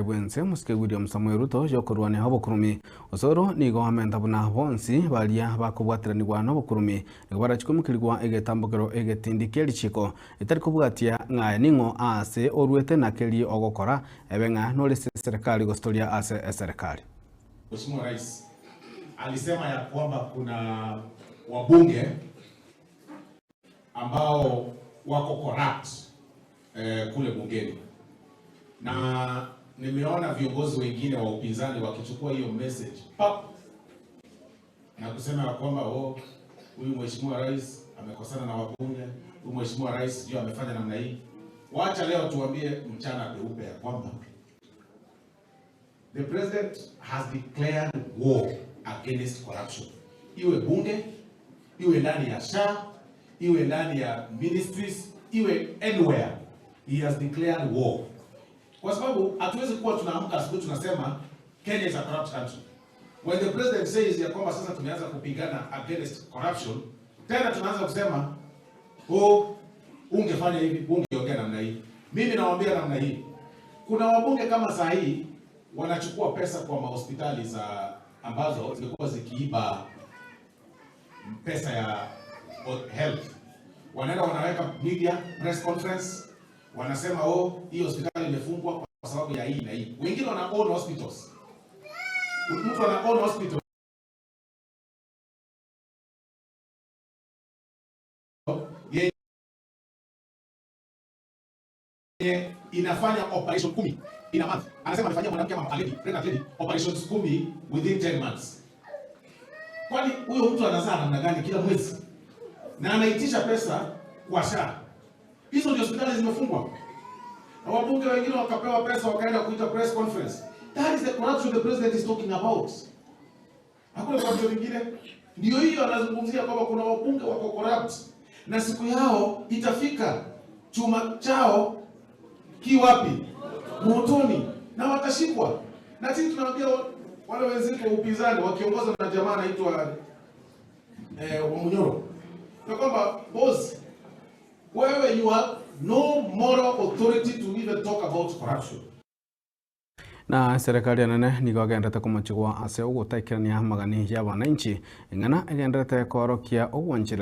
bwense musike William Samuel Ruto jokorwane hobokurumi osoro nigo amenta buna bonsi balia bakubwatiraniwa nobokurumi nigobara chikumukirwa egetambokero egetindikeri chiko itari kubwatia ng'ae ningo ase orwete nakeri ogokora ebenga nole serikali gostoria ase serikali. Mheshimiwa Rais alisema ya kwamba kuna wabunge ambao wako corrupt kule bungeni, na nimeona viongozi wengine wa upinzani wakichukua hiyo message na kusema ya kwamba huyu Mheshimiwa Rais amekosana na wabunge, huyu Mheshimiwa Rais ndio amefanya namna hii. Wacha leo tuambie mchana peupe ya kwamba the president has declared war against corruption. Iwe bunge, iwe ndani ya SHA, iwe ndani ya ministries, iwe anywhere, he has declared war. Kwa sababu hatuwezi kuwa tunaamka asubuhi tunasema Kenya is a corrupt country. When the president says ya kwamba sasa tumeanza kupigana against corruption, tena tunaanza kusema ungefanya hivi, ungeongea namna hii. Mimi nawaambia namna hii. Kuna wabunge kama saa hii wanachukua pesa kwa mahospitali za ambazo zilikuwa zikiiba pesa ya health. Wanaenda wanaweka media press conference, wanasema hii hospitali imefungwa kwa sababu ya hii na hii. Wengine wana own hospitals. Mtu ana own hospital inafanya operation 10 in a month. Anasema amefanyia mwanamke kama pregnant lady operations 10 within 10 months. Kwani huyo mtu anazaa namna gani kila mwezi? Na anaitisha pesa kwa SHA. Hizo ndio hospitali zimefungwa. Na wabunge wengine wakapewa pesa wakaenda kuita press conference. That is the corruption the president is talking about. Hakuna corruption nyingine. Ndio hiyo anazungumzia kwamba kuna wabunge wako corrupt. Na siku yao itafika. Chuma chao kiwapi? Motoni. Na watashikwa. Na sisi tunawaambia wale wenzetu wa upinzani wakiongozwa na jamaa anaitwa Wamunyoro. Na kwamba boss, wewe you have no moral authority to even talk about corruption. Na serikali ya nene nigo agendete kumachigwa ase ugutaikirania magani ya wananchi ing'ana agendete korokia ogwanchira